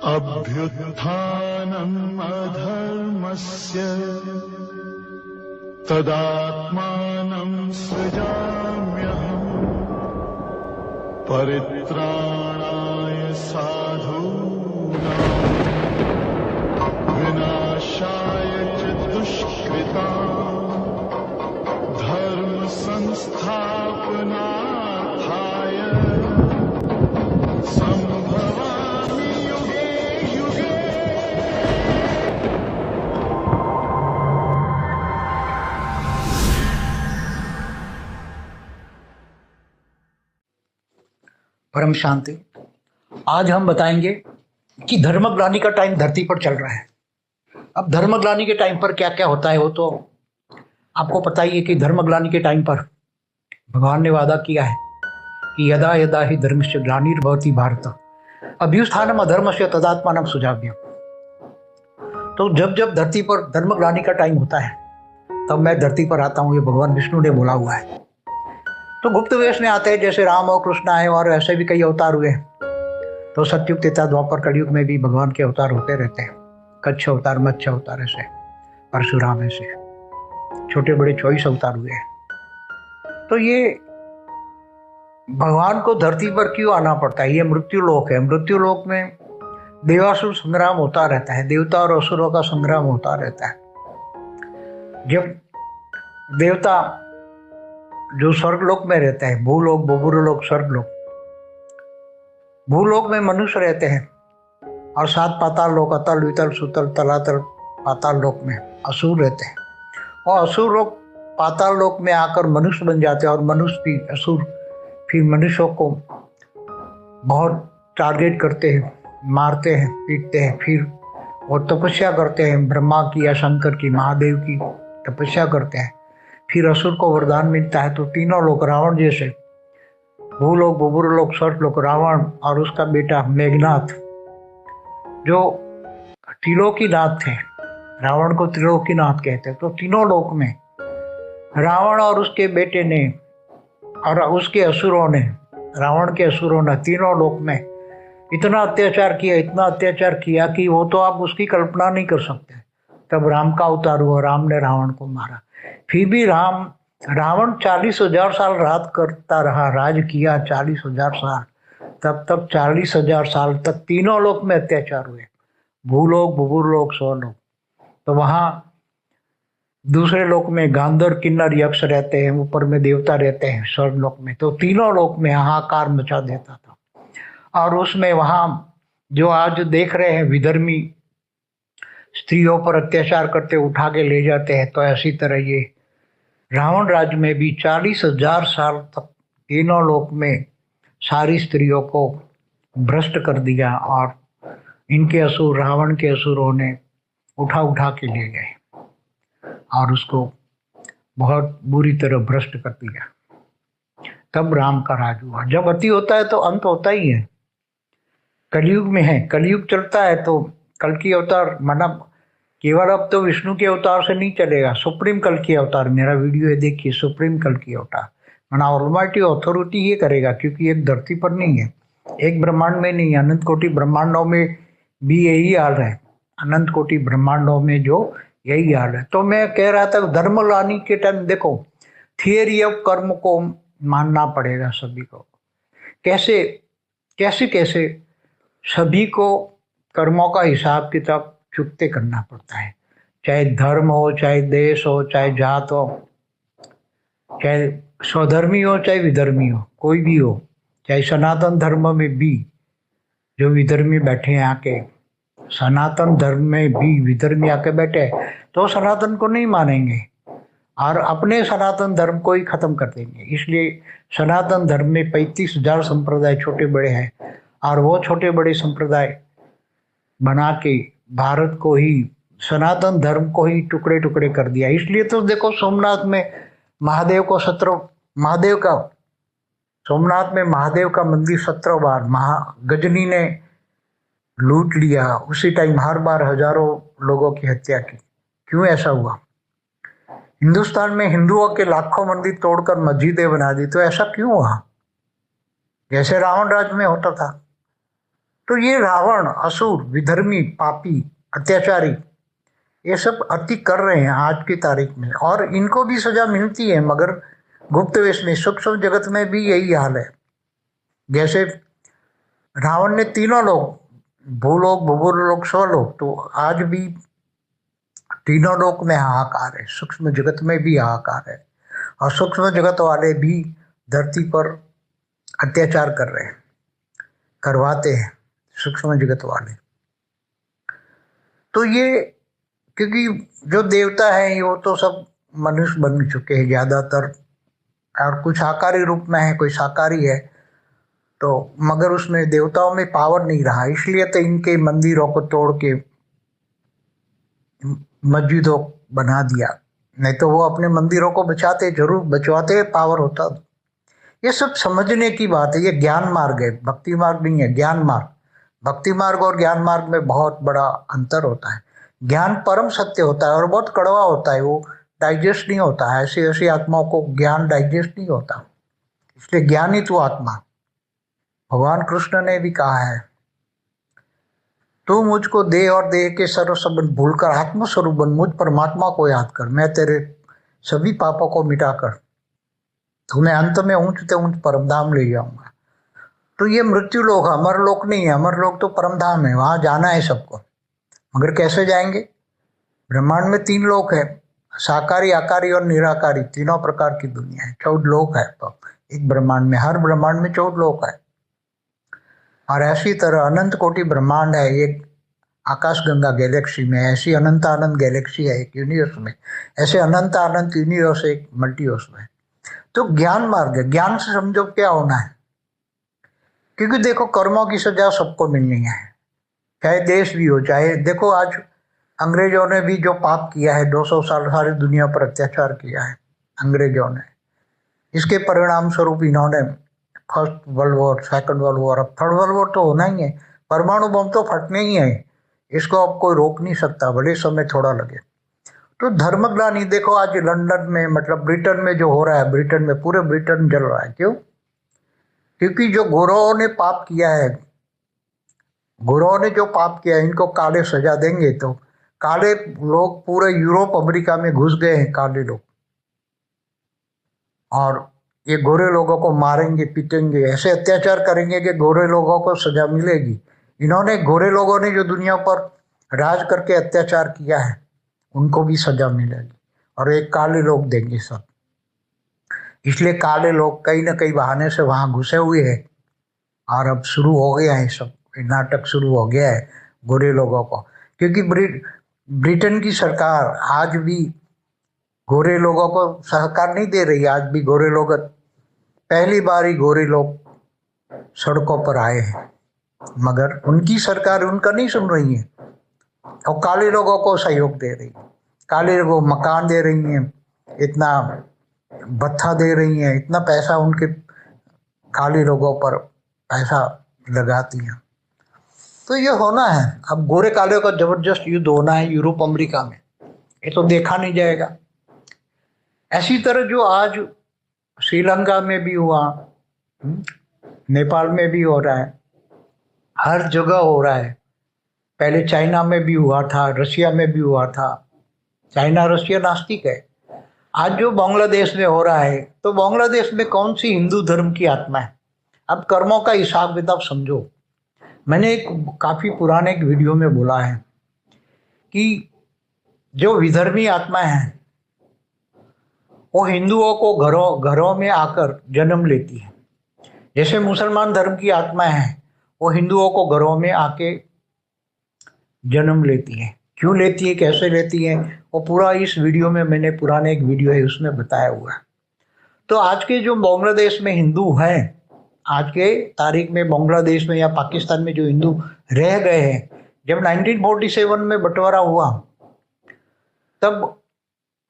अभ्युत्थानम् अधर्मस्य तदात्मानं सृजाम्यहम् परित्राणाय साधूनां विनाशाय च दुष्कृतां धर्म संस्थापनार्थाय संभवामि युगे युगे। परम शांति। आज हम बताएंगे कि धर्मग्लानि का टाइम धरती पर चल रहा है। अब धर्मग्लानि के टाइम पर क्या क्या होता है वो तो आपको पता ही है कि धर्मग्लानि के टाइम पर भगवान ने वादा किया है कि यदा यदा ही धर्मस्य ग्लानिर्भवति भारत अभ्युत्थानम् अधर्मस्य तदात्मानं सृजाम्यहम्। तो जब जब धरती पर धर्मग्लानि का टाइम होता है तब मैं धरती पर आता हूँ, ये भगवान विष्णु ने बोला हुआ है। तो गुप्त वेश में आते हैं, जैसे राम और कृष्ण आए और ऐसे भी कई अवतार हुए। तो सतयुग, त्रेता, द्वापर, कलयुग में भी भगवान के अवतार होते रहते हैं। कच्छ अवतार, मत्स्य अवतार, ऐसे परशुराम, ऐसे छोटे बड़े 24 अवतार हुए हैं। तो ये भगवान को धरती पर क्यों आना पड़ता है? ये मृत्यु लोक है। मृत्यु लोक में देवासुर संग्राम होता रहता है, देवता और असुरों का संग्राम होता रहता है। जब देवता जो स्वर्गलोक में रहता है, भूलोक, बुभुरलोक, स्वर्गलोक, भूलोक में मनुष्य रहते हैं और 7 पाताल लोक, अतल, वितल, सुतल, तलातल, पाताल लोक में असुर रहते हैं। और असुर लोग पाताल लोक में आकर मनुष्य बन जाते हैं और मनुष्य भी असुर फिर मनुष्यों को बहुत टारगेट करते हैं, मारते हैं, पीटते हैं। फिर वो तपस्या करते हैं, ब्रह्मा की या शंकर की, महादेव की तपस्या करते हैं। फिर असुर को वरदान मिलता है। तो तीनों लोग रावण जैसे, भूलोक, बुभुरलोक, स्वर्गलोक, रावण और उसका बेटा मेघनाथ जो त्रिलोकीनाथ थे, रावण को त्रिलोकीनाथ कहते हैं। तो तीनों लोक में रावण और उसके बेटे ने और उसके असुरों ने, रावण के असुरों ने तीनों लोक में इतना अत्याचार किया, इतना अत्याचार किया कि वो तो आप उसकी कल्पना नहीं कर सकते। तब राम का अवतार हुआ, राम ने रावण को मारा। फिर भी रावण 40,000 साल राज करता रहा, राज किया 40,000 साल। तब 40,000 साल तक तीनों लोक में अत्याचार हुए, भूलोक, बुभुरलोक, स्वर्गलोक। तो वहाँ दूसरे लोक में गांधर, किन्नर, यक्ष रहते हैं, ऊपर में देवता रहते हैं स्वर्गलोक में। तो तीनों लोक में हाहाकार मचा देता था। और उसमें वहाँ जो आज देख रहे हैं विधर्मी स्त्रियों पर अत्याचार करते, उठा के ले जाते हैं, तो ऐसी तरह ये रावण राज्य में भी 40,000 साल तक तीनों लोक में सारी स्त्रियों को भ्रष्ट कर दिया और इनके असुर, रावण के असुरों ने उठा के ले गए और उसको बहुत बुरी तरह भ्रष्ट कर दिया। तब राम का राज हुआ। जब अति होता है तो अंत होता ही है। कलयुग में है, कलयुग चलता है तो कल की अवतार, मतलब केवल अब तो विष्णु के अवतार से नहीं चलेगा, सुप्रीम कल की अवतार। मेरा वीडियो है, देखिए, सुप्रीम कल की अवतार, माना ऑलमाइटी अथॉरिटी ये करेगा, क्योंकि एक धरती पर नहीं है, एक ब्रह्मांड में नहीं है, अनंत कोटि ब्रह्मांडों में भी यही हाल है। अनंत कोटि ब्रह्मांडों में जो यही हाल है। तो मैं कह रहा था धर्मग्लानि के टाइम देखो, थियरी ऑफ कर्म को मानना पड़ेगा सभी को। कैसे कैसे कैसे सभी को कर्मों का हिसाब किताब चुकते करना पड़ता है। चाहे धर्म हो, चाहे देश हो, चाहे जात हो, चाहे स्वधर्मी हो, चाहे विधर्मी हो, कोई भी हो। चाहे सनातन धर्म में भी जो विधर्मी बैठे हैं आके, सनातन धर्म में भी विधर्मी आके बैठे, तो सनातन को नहीं मानेंगे और अपने सनातन धर्म को ही खत्म कर देंगे। इसलिए सनातन धर्म में 35,000 संप्रदाय छोटे बड़े हैं और वो छोटे बड़े संप्रदाय बना के भारत को ही, सनातन धर्म को ही टुकड़े टुकड़े कर दिया। इसलिए तो देखो सोमनाथ में महादेव को 17, महादेव का, सोमनाथ में महादेव का मंदिर 17 बार गजनी ने लूट लिया। उसी टाइम हर बार हजारों लोगों की हत्या की। क्यों ऐसा हुआ? हिंदुस्तान में हिंदुओं के लाखों मंदिर तोड़कर मस्जिदें बना दी, तो ऐसा क्यों हुआ? जैसे रावण राज्य में होता था। तो ये रावण, असुर, विधर्मी, पापी, अत्याचारी, ये सब अति कर रहे हैं आज की तारीख में, और इनको भी सजा मिलती है, मगर गुप्त वेश में। सूक्ष्म जगत में भी यही हाल है। जैसे रावण ने तीनों लोग, भूलोक, भूगोलोक, स्वलोक, तो आज भी तीनों लोक में हाहाकार है, सूक्ष्म जगत में भी हाहाकार है, और सूक्ष्म जगत वाले भी धरती पर अत्याचार कर रहे हैं, करवाते हैं सूक्ष्म जगत वाले। तो ये, क्योंकि जो देवता है वो तो सब मनुष्य बन चुके हैं ज़्यादातर, और कुछ आकारी रूप में है, कोई शाकाहारी है, तो मगर उसमें देवताओं में पावर नहीं रहा, इसलिए तो इनके मंदिरों को तोड़ के मस्जिदों बना दिया। नहीं तो वो अपने मंदिरों को बचाते, जरूर बचवाते, पावर होता। ये सब समझने की बात है। ये ज्ञान मार्ग है, भक्ति मार्ग नहीं है, ज्ञान मार्ग। भक्ति मार्ग और ज्ञान मार्ग में बहुत बड़ा अंतर होता है। ज्ञान परम सत्य होता है और बहुत कड़वा होता है, वो डाइजेस्ट नहीं होता है। ऐसी ऐसी आत्माओं को ज्ञान डाइजेस्ट नहीं होता, इसलिए ज्ञान ही तू आत्मा। भगवान कृष्ण ने भी कहा है, तू मुझको देह और देह के सर्व संबंध भूलकर आत्मस्वरूप बन, मुझ परमात्मा को याद कर, मैं तेरे सभी पापों को मिटाकर तुम्हें अंत में ऊंच से ऊंच परमधाम ले जाऊंगा। तो ये मृत्यु लोक, अमर लोक नहीं है। अमर लोक तो परमधाम है, वहां जाना है सबको, मगर कैसे जाएंगे? ब्रह्मांड में 3 लोक है, साकारी, आकारी और निराकारी, तीनों प्रकार की दुनिया है। 14 लोक है तो एक ब्रह्मांड में, हर ब्रह्मांड में 14 लोक है। और ऐसी तरह अनंत कोटि ब्रह्मांड है एक आकाश गंगा गैलेक्सी में, ऐसी अनंत अनंत गैलेक्सी है एक यूनिवर्स में, ऐसे अनंत अनंत यूनिवर्स एक मल्टीवर्स में। तो ज्ञान मार्ग है। ज्ञान से समझो क्या होना है, क्योंकि देखो कर्मों की सजा सबको मिलनी है, चाहे देश भी हो, चाहे देखो आज अंग्रेजों ने भी जो पाप किया है, 200 साल सारी दुनिया पर अत्याचार किया है अंग्रेजों ने, इसके परिणाम स्वरूप इन्होंने first world war, second world war, अब थर्ड वर्ल्ड वॉर तो होना ही है। परमाणु बम तो फटने ही है, इसको अब कोई रोक नहीं सकता, भले समय थोड़ा लगे। तो धर्मग्लानि देखो आज लंदन में, मतलब ब्रिटेन में जो हो रहा है, ब्रिटेन में, पूरे ब्रिटेन जल रहा है। क्यों? क्योंकि जो गौरवों ने पाप किया है, गौरवों ने जो पाप किया है, इनको काले सजा देंगे। तो काले लोग पूरे यूरोप अमेरिका में घुस गए हैं, काले लोग, और ये गोरे लोगों को मारेंगे, पीटेंगे, ऐसे अत्याचार करेंगे कि गोरे लोगों को सजा मिलेगी। इन्होंने, गोरे लोगों ने जो दुनिया पर राज करके अत्याचार किया है, उनको भी सजा मिलेगी, और एक काले लोग देंगे सब। इसलिए काले लोग कहीं ना कहीं बहाने से वहां घुसे हुए हैं, और अब शुरू हो गया है सब नाटक, शुरू हो गया है गोरे लोगों को। क्योंकि ब्रिटेन की सरकार आज भी गोरे लोगों को सहकार नहीं दे रही। आज भी गोरे लोग, पहली बार ही गोरे लोग सड़कों पर आए हैं, मगर उनकी सरकार उनका नहीं सुन रही है, और काले लोगों को सहयोग दे रही है। काले लोगों को मकान दे रही हैं, इतना भत्ता दे रही हैं, इतना पैसा उनके काले लोगों पर पैसा लगाती हैं। तो ये होना है, अब गोरे काले का जबरदस्त युद्ध होना है यूरोप अमेरिका में, ये तो देखा नहीं जाएगा। ऐसी तरह जो आज श्रीलंका में भी हुआ, नेपाल में भी हो रहा है, हर जगह हो रहा है। पहले चाइना में भी हुआ था, रशिया में भी हुआ था। चाइना रशिया नास्तिक है। आज जो बांग्लादेश में हो रहा है, तो बांग्लादेश में कौन सी हिंदू धर्म की आत्मा है? अब कर्मों का हिसाब किताब समझो। मैंने एक काफी पुराने एक वीडियो में बोला है कि जो विधर्मी आत्मा है वो हिंदुओं को घरों में आकर जन्म लेती है। जैसे मुसलमान धर्म की आत्मा है, वो हिंदुओं को घरों में आके जन्म लेती है। क्यों लेती है, कैसे लेती है, वो पूरा इस वीडियो में, मैंने पुराने एक वीडियो है उसमें बताया हुआ है। तो आज के जो बांग्लादेश में हिंदू हैं, आज के तारीख में बांग्लादेश में या पाकिस्तान में जो हिंदू रह गए हैं, जब 1947 में बंटवारा हुआ तब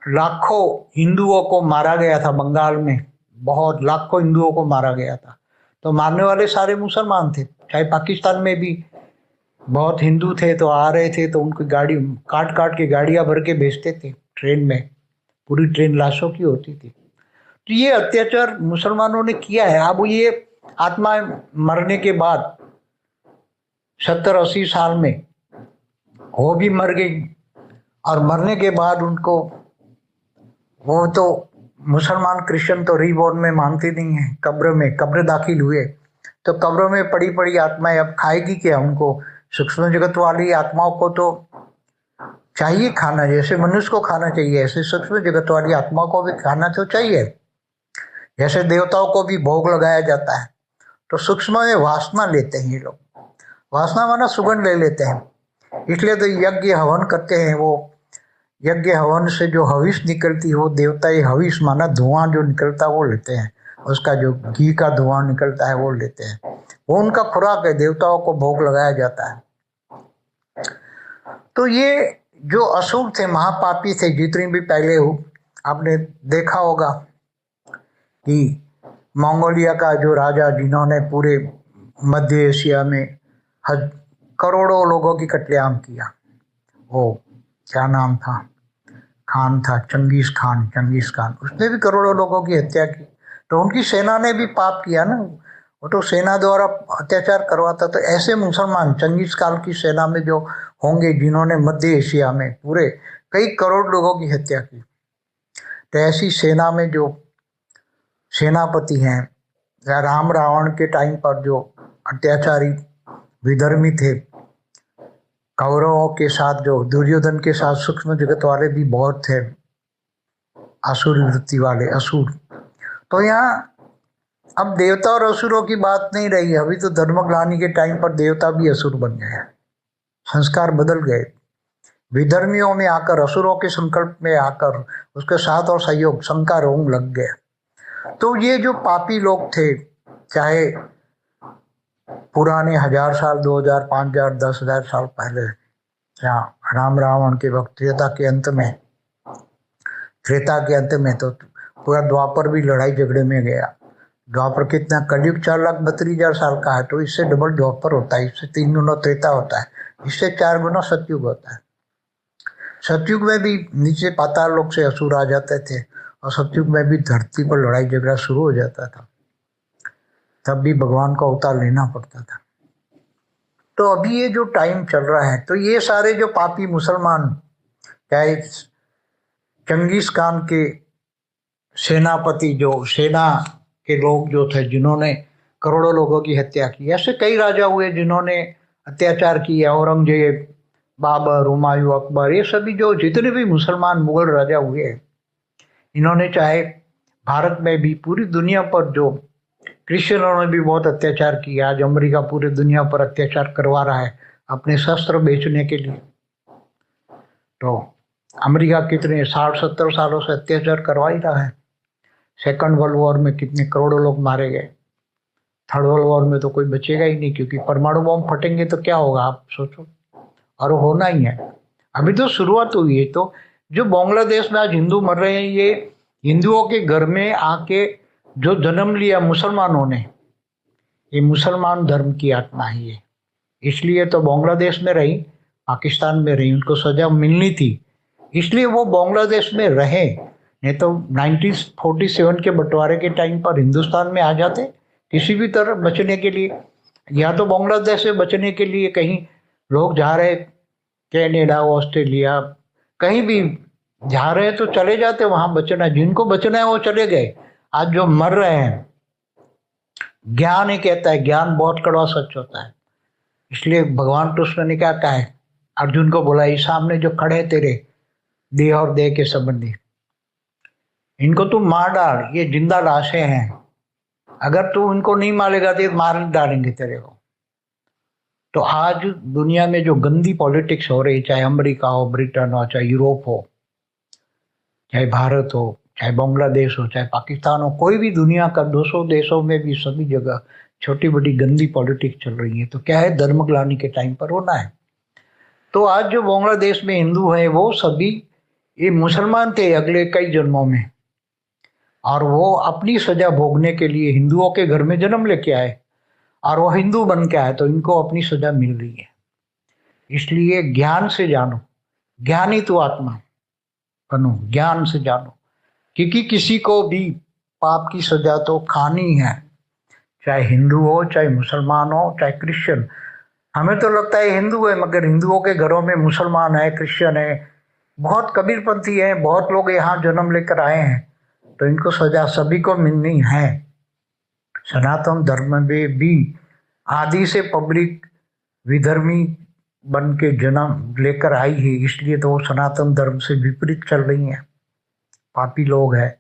लाखों हिंदुओं को मारा गया था बंगाल में, बहुत लाखों हिंदुओं को मारा गया था। तो मारने वाले सारे मुसलमान थे। चाहे पाकिस्तान में भी बहुत हिंदू थे, तो आ रहे थे तो उनकी गाड़ी काट काट के गाड़ियां भर के भेजते थे ट्रेन में, पूरी ट्रेन लाशों की होती थी। तो ये अत्याचार मुसलमानों ने किया है। अब ये आत्मा मरने के बाद 70-80 साल में वो भी मर गई, और मरने के बाद उनको, वो तो मुसलमान क्रिश्चियन तो रीबॉर्न में मानते नहीं है, कब्र दाखिल हुए तो कब्रों में पड़ी पड़ी आत्माएं अब खाएगी क्या उनको? सूक्ष्म जगत वाली आत्माओं को तो चाहिए खाना, जैसे मनुष्य को खाना चाहिए ऐसे सूक्ष्म जगत वाली आत्माओं को भी खाना तो चाहिए। जैसे देवताओं को भी भोग लगाया जाता है, तो सूक्ष्म में वासना लेते हैं ये लोग, वासना माना सुगंध ले लेते हैं, इसलिए तो यज्ञ हवन करते हैं। वो यज्ञ हवन से जो हविष निकलती हो, देवता ये हविष माना धुआं जो निकलता है वो लेते हैं, उसका जो घी का धुआं निकलता है वो लेते हैं, वो उनका खुराक है, देवताओं को भोग लगाया जाता है। तो ये जो असुर थे, महापापी थे, जितनी भी पहले हो, आपने देखा होगा कि मंगोलिया का जो राजा, जिन्होंने पूरे मध्य एशिया में करोड़ों लोगों की कत्लेआम किया, वो क्या नाम था, खान था, चंगेज खान, उसने भी करोड़ों लोगों की हत्या की। तो उनकी सेना ने भी पाप किया ना, वो तो सेना द्वारा अत्याचार करवाता। तो ऐसे मुसलमान चंगेज खान की सेना में जो होंगे, जिन्होंने मध्य एशिया में पूरे कई करोड़ लोगों की हत्या की, तो ऐसी सेना में जो सेनापति हैं, या राम रावण के टाइम पर जो अत्याचारी विधर्मी थे, कौरवों के साथ जो दुर्योधन के साथ सूक्ष्म जगत वाले भी बहुत थे, असुर वृत्ति वाले असुर। तो यहाँ अब देवता और असुरों की बात नहीं रही, अभी तो धर्मग्लानि के टाइम पर देवता भी असुर बन गए, संस्कार बदल गए, विधर्मियों में आकर, असुरों के संकल्प में आकर, उसके साथ और सहयोग शंका रोग लग गए। तो ये जो पापी लोग थे, चाहे पुराने 1000 साल, 2000, 5000, 10,000 साल पहले, या राम रावण के वक्त, त्रेता के अंत में तो पूरा द्वापर भी लड़ाई झगड़े में गया। द्वापर कितना, कलयुग 4,32,000 साल का है, तो इससे डबल द्वापर होता है, इससे 3 गुना त्रेता होता है, इससे 4 गुना सतयुग होता है। सतयुग में भी नीचे पाताल लोक से असुर आ जाते थे, और सतयुग में भी धरती पर लड़ाई झगड़ा शुरू हो जाता था, तब भी भगवान का अवतार लेना पड़ता था। तो अभी ये जो टाइम चल रहा है, तो ये सारे जो पापी मुसलमान, चाहे चंगेज खान के सेनापति, जो सेना के लोग जो थे, जिन्होंने करोड़ों लोगों की हत्या की, ऐसे कई राजा हुए जिन्होंने अत्याचार किया, औरंगजेब, बाबर, हुमायूं, अकबर, ये सभी जो जितने भी मुसलमान मुगल राजा हुए, इन्होंने चाहे भारत में भी, पूरी दुनिया पर जो क्रिश्चियनों ने भी बहुत अत्याचार किया। आज अमेरिका पूरी दुनिया पर अत्याचार करवा रहा है अपने शस्त्र बेचने के लिए। तो अमेरिका कितने 60-70 सालों से अत्याचार करवा ही रहा है। सेकंड वर्ल्ड वॉर में कितने करोड़ों लोग मारे गए, थर्ड वर्ल्ड वॉर में तो कोई बचेगा ही नहीं, क्योंकि परमाणु बम फटेंगे तो क्या होगा आप सोचो, और होना ही है। अभी तो शुरुआत हुई है। तो जो बांग्लादेश में आज हिंदू मर रहे हैं, ये हिंदुओं के घर में आके जो जन्म लिया मुसलमानों ने, ये मुसलमान धर्म की आत्मा है ये, इसलिए तो बांग्लादेश में रही, पाकिस्तान में रही, उनको सजा मिलनी थी, इसलिए वो बांग्लादेश में रहे। नहीं तो 1947 के बंटवारे के टाइम पर हिंदुस्तान में आ जाते किसी भी तरह बचने के लिए, या तो बांग्लादेश से बचने के लिए कहीं लोग जा रहे, कनाडा, ऑस्ट्रेलिया, कहीं भी जा रहे तो चले जाते, वहां बचना, जिनको बचना है वो चले गए। आज जो मर रहे हैं, ज्ञान ही कहता है, ज्ञान बहुत कड़वा सच होता है, इसलिए भगवान कृष्ण ने क्या कहा है, अर्जुन को बोला, ये सामने जो खड़े तेरे देह और देह के संबंधी, इनको तू मार डाल, ये जिंदा लाशें हैं, अगर तू इनको नहीं मारेगा तो मार डालेंगे तेरे को। तो आज दुनिया में जो गंदी पॉलिटिक्स हो रही, चाहे अमेरिका हो, ब्रिटेन हो, चाहे यूरोप हो, चाहे भारत हो, चाहे बांग्लादेश हो, चाहे पाकिस्तान हो, कोई भी दुनिया का 200 देशों में भी सभी जगह छोटी बड़ी गंदी पॉलिटिक्स चल रही है। तो क्या है, धर्मग्लानि के टाइम पर होना है। तो आज जो बांग्लादेश में हिंदू हैं, वो सभी ये मुसलमान थे अगले कई जन्मों में, और वो अपनी सजा भोगने के लिए हिंदुओं के घर में जन्म लेके आए, और वो हिंदू बन के आए, तो इनको अपनी सजा मिल रही है। इसलिए ज्ञान से जानो, ज्ञानी तो आत्मा बनो, ज्ञान से जानो, क्योंकि किसी को भी पाप की सजा तो खानी है, चाहे हिंदू हो, चाहे मुसलमान हो, चाहे क्रिश्चियन। हमें तो लगता है हिंदू है, मगर हिंदुओं के घरों में मुसलमान है, क्रिश्चियन है, बहुत कबीरपंथी है, बहुत लोग यहाँ जन्म लेकर आए हैं, तो इनको सजा सभी को मिलनी है। सनातन धर्म में भी आदि से पब्लिक विधर्मी बन के जन्म लेकर आई है, इसलिए तो वो सनातन धर्म से विपरीत चल रही हैं, पापी लोग हैं।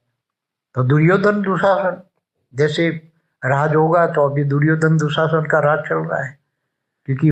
तो दुर्योधन दुशासन जैसे राज होगा, तो अभी दुर्योधन दुशासन का राज चल रहा है, क्योंकि